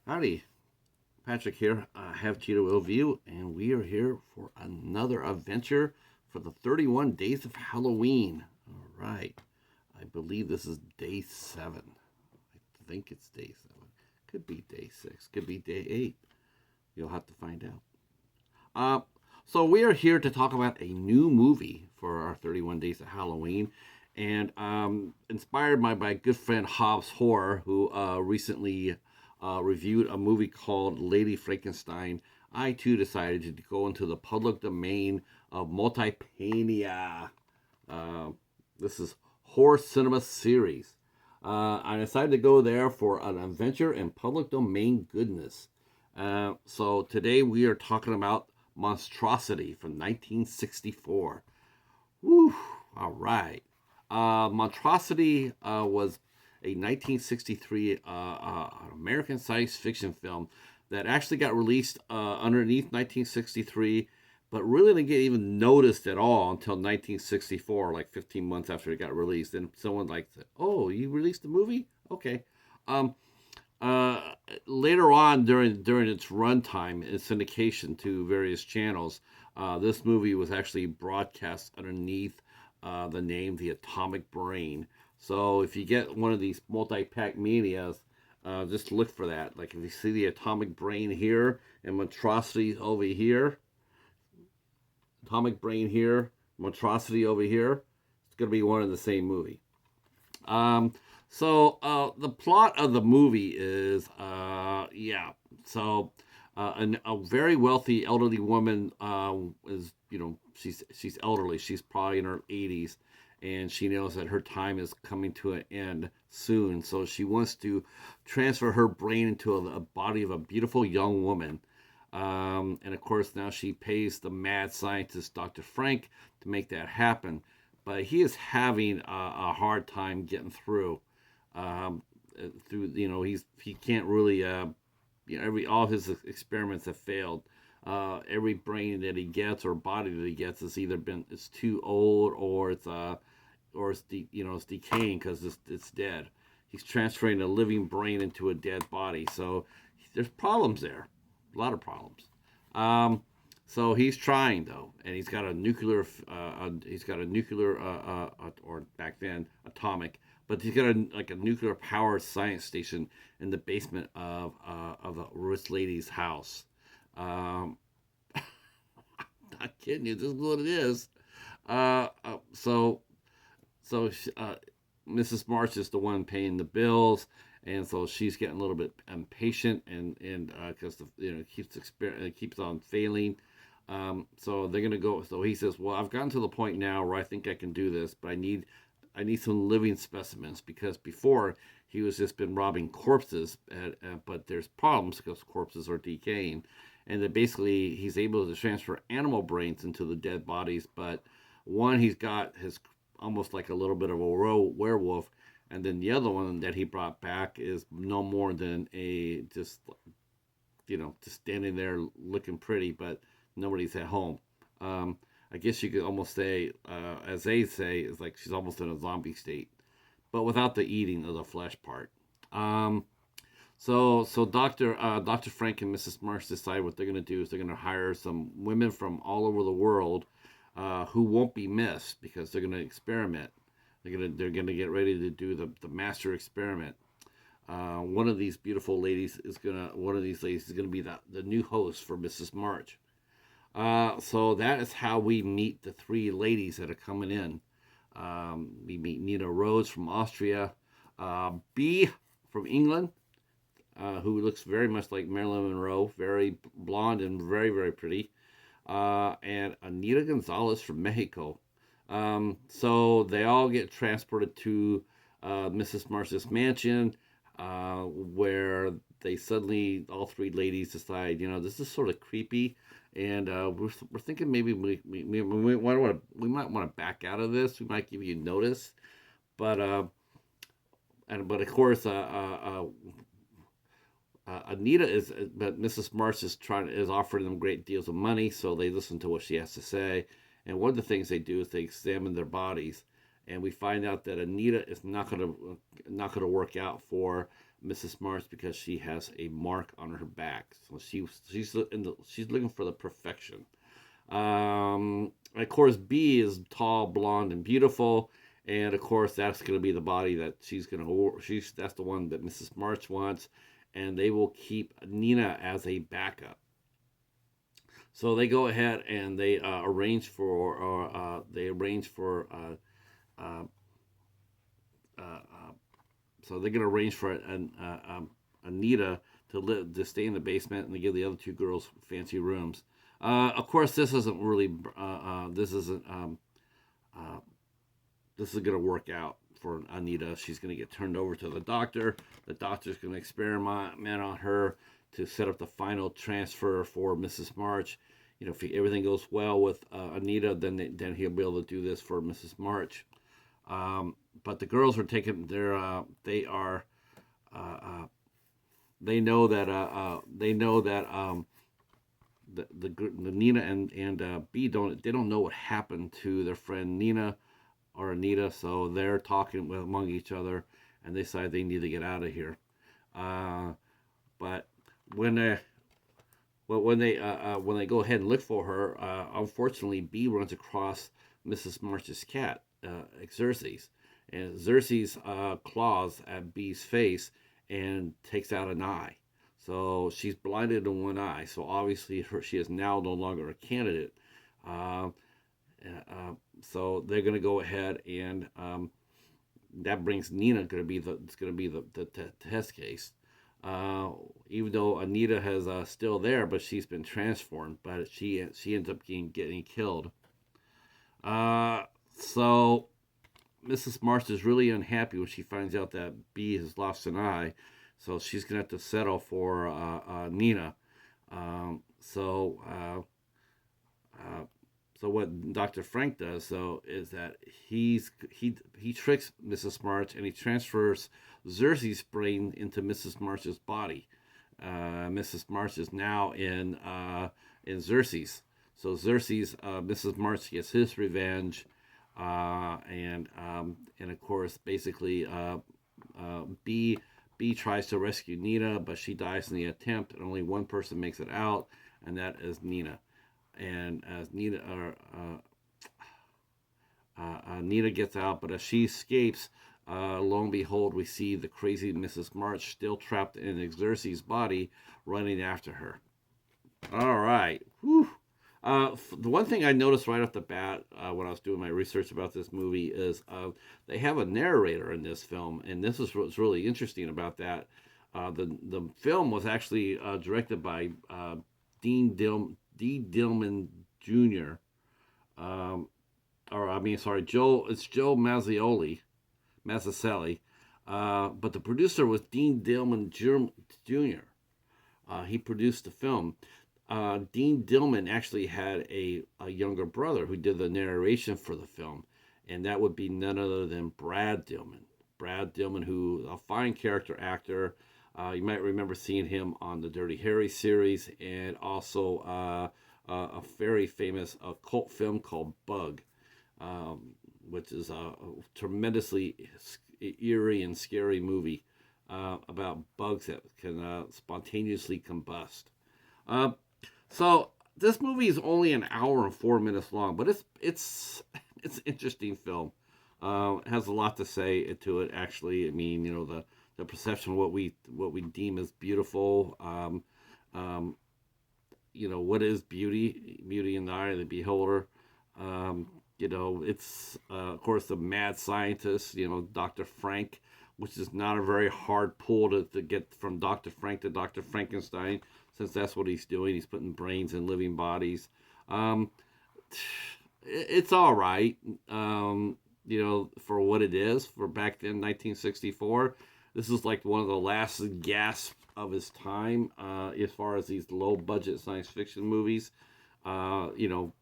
Howdy, Patrick here. I have Cheetah Will View, and we are here for another adventure for the 31 Days of Halloween. All right. I believe this is day 7. I think it's day 7. Could be day 6. Could be day 8. You'll have to find out. Uh, so we are here to talk about a new movie for our 31 Days of Halloween. And inspired by my good friend Hobbs Horror, who recently reviewed a movie called Lady Frankenstein, I too decided to go into the public domain of multipania. Uh, this is horror cinema series. I decided to go there for an adventure in public domain goodness. So today we are talking about Monstrosity from 1964. Woo! All right. Monstrosity was a 1963 American science fiction film that actually got released underneath 1963, but really didn't get even noticed at all until 1964, like 15 months after it got released. And someone like, "Oh, you released the movie? Okay." Um, uh, Later on during its runtime and syndication to various channels, this movie was actually broadcast underneath the name The Atomic Brain. So if you get one of these multi-pack manias, just look for that. Like if you see The Atomic Brain here and Monstrosity over here, Atomic Brain here, Monstrosity over here, it's going to be one and the same movie. Um, the plot of the movie is, so a very wealthy elderly woman is, she's elderly. She's probably in her 80s, and she knows that her time is coming to an end soon. So she wants to transfer her brain into a body of a beautiful young woman. And of course, now she pays the mad scientist, Dr. Frank, to make that happen. But he is having a hard time getting through. Um, he can't really, all his experiments have failed. Every brain that he gets or body that he gets is either been it's too old or it's decaying because it's dead. He's transferring a living brain into a dead body, so there's problems there, a lot of problems. Um, so he's trying though, and or back then atomic, but he's got a nuclear powered science station in the basement of the rich lady's house. Um, Not kidding you, this is what it is. Uh, uh, so so Mrs. March is the one paying the bills, and so she's getting a little bit impatient, and because it keeps on failing. So they're gonna go. So he says, "Well, I've gotten to the point now where I think I can do this, but I need some living specimens because before he was just been robbing corpses, but there's problems because corpses are decaying, and that basically he's able to transfer animal brains into the dead bodies, but one he's got his almost like a little bit of a werewolf, and then the other one that he brought back is no more than a just standing there looking pretty, but nobody's at home. Um, I guess you could almost say, as they say, it's like she's almost in a zombie state, but without the eating of the flesh part. Um, so Doctor Frank and Mrs. Marsh decide what they're gonna do is they're gonna hire some women from all over the world who won't be missed because they're gonna experiment. They're gonna get ready to do the master experiment. One of these ladies is gonna be the new host for Mrs. March. So that is how we meet the three ladies that are coming in. We meet Nina Rose from Austria, B from England, who looks very much like Marilyn Monroe, very blonde and very, very pretty, and Anita Gonzalez from Mexico. So they all get transported to Mrs. Marsh's mansion, where they suddenly, all three ladies decide, this is sort of creepy, and we're thinking maybe we might want to back out of this. We might give you notice, but but of course, Anita but Mrs. Marsh is offering them great deals of money, so they listen to what she has to say. And one of the things they do is they examine their bodies, and we find out that Anita is not gonna work out for Mrs. March because she has a mark on her back. So she's looking for the perfection. Of course, B is tall, blonde, and beautiful, and of course that's going to be the body that she's that's the one that Mrs. March wants, and they will keep Nina as a backup. So they go ahead and they arrange for uh, uh, uh, so they're going to arrange for Anita to stay in the basement and to give the other two girls fancy rooms. Of course, this isn't really uh, this is going to work out for Anita. She's going to get turned over to the doctor. The doctor's going to experiment on her to set up the final transfer for Mrs. March. You know, if everything goes well with Anita, then he'll be able to do this for Mrs. March. But the girls are taking they are uh, they know that the Nina and B don't know what happened to their friend Nina or Anita, so they're talking among each other, and they decide they need to get out of here. Uh, but when they when they go ahead and look for her, unfortunately, B runs across Mrs. March's cat, Xerxes, and Xerxes claws at B's face and takes out an eye. So she's blinded in one eye. So obviously, she is now no longer a candidate. Uh, so they're going to go ahead and that brings Nina it's going to be the test case. Even though Anita has still there, but she's been transformed, but she ends up getting killed. So Mrs. March is really unhappy when she finds out that B has lost an eye, so she's gonna have to settle for Nina. Um, so uh, uh, so what Dr. Frank does though is that he tricks Mrs. March and he transfers Xerxes' brain into Mrs. March's body. Mrs. March is now in Xerxes. So Xerxes, Mrs. March gets his revenge, and of course, basically, B tries to rescue Nina, but she dies in the attempt, and only one person makes it out, and that is Nina. And as Nina gets out, but as she escapes, lo and behold, we see the crazy Mrs. March still trapped in Xerxes' body, running after her. All right. Whew. The one thing I noticed right off the bat when I was doing my research about this movie is they have a narrator in this film, and this is what's really interesting about that. The film was actually directed by D. Dillman Jr. Um, or I mean, sorry, Joe Mazzucchelli, but the producer was Dean Dillman Jr. He produced the film. Dean Dillman actually had a younger brother who did the narration for the film, and that would be none other than Brad Dillman. Brad Dillman, who a fine character actor. You might remember seeing him on the Dirty Harry series, and also a very famous cult film called Bug, which is a tremendously eerie and scary movie about bugs that can spontaneously combust. Uh, so this movie is only an hour and 4 minutes long, but it's an interesting film. It has a lot to say to it. Actually, I mean, you know, the perception of what we deem as beautiful. Um, you know, what is beauty? Beauty in the eye of the beholder. You know, it's of course the mad scientist. You know, Dr. Frank, which is not a very hard pull to get from Dr. Frank to Dr. Frankenstein, since that's what he's doing. He's putting brains in living bodies. Um, it's all right, you know, for what it is. For back then, 1964, this is like one of the last gasps of his time as far as these low budget science fiction movies. You know,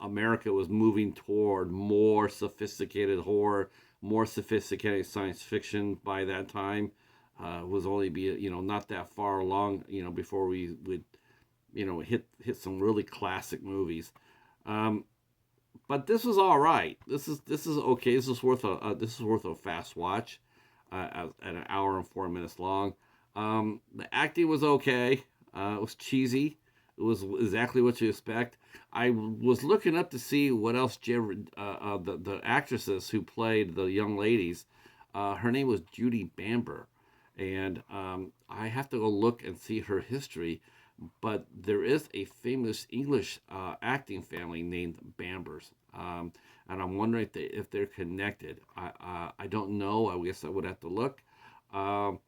America was moving toward more sophisticated horror, more sophisticated science fiction by that time. Was only be, you know, not that far along, you know, before we would, you know, hit some really classic movies. Um, but this was all right. This is okay. This is worth a fast watch. at an hour and 4 minutes long. The acting was okay. It was cheesy. It was exactly what you expect. I was looking up to see what else the actresses who played the young ladies. Her name was Judy Bamber, and I have to go look and see her history. But there is a famous English acting family named Bambers, and I'm wondering if they're connected. I don't know. I guess I would have to look. Um,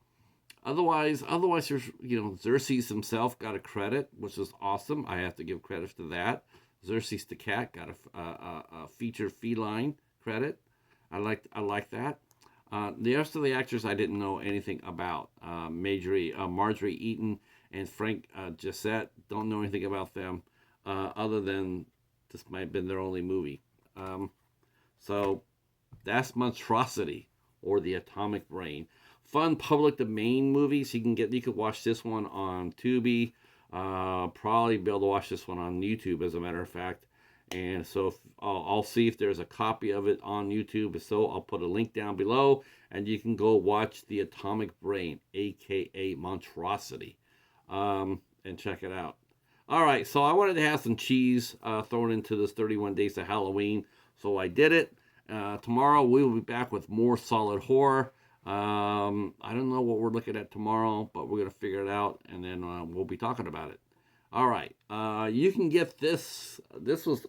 otherwise, there's Xerxes himself got a credit, which is awesome. I have to give credit to that. Xerxes the cat got a feature feline credit. I like that. The rest of the actors I didn't know anything about. Marjorie Eaton and Frank Jessette, don't know anything about them, other than this might have been their only movie. Um, so that's Monstrosity, or The Atomic Brain. Fun public domain movies. You could watch this one on Tubi. Probably be able to watch this one on YouTube, as a matter of fact. And so I'll see if there's a copy of it on YouTube. So I'll put a link down below, and you can go watch The Atomic Brain, aka Monstrosity, and check it out. All right, so I wanted to have some cheese thrown into this 31 Days of Halloween, so I did it. Tomorrow we will be back with more solid horror. I don't know what we're looking at tomorrow, but we're gonna figure it out, and then we'll be talking about it. All right, you can get this. This was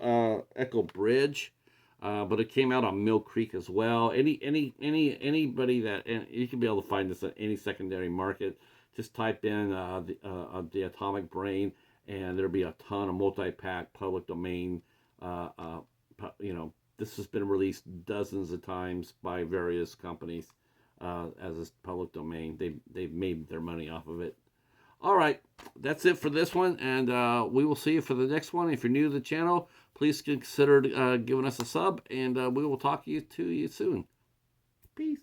Echo Bridge, but it came out on Mill Creek as well. Anybody that, and you can be able to find this at any secondary market. Just type in the Atomic Brain, and there'll be a ton of multi-pack public domain. Uh, uh, this has been released dozens of times by various companies as a public domain. They've made their money off of it. All right, that's it for this one, and we will see you for the next one. If you're new to the channel, please consider giving us a sub, and we will talk to you soon. Peace.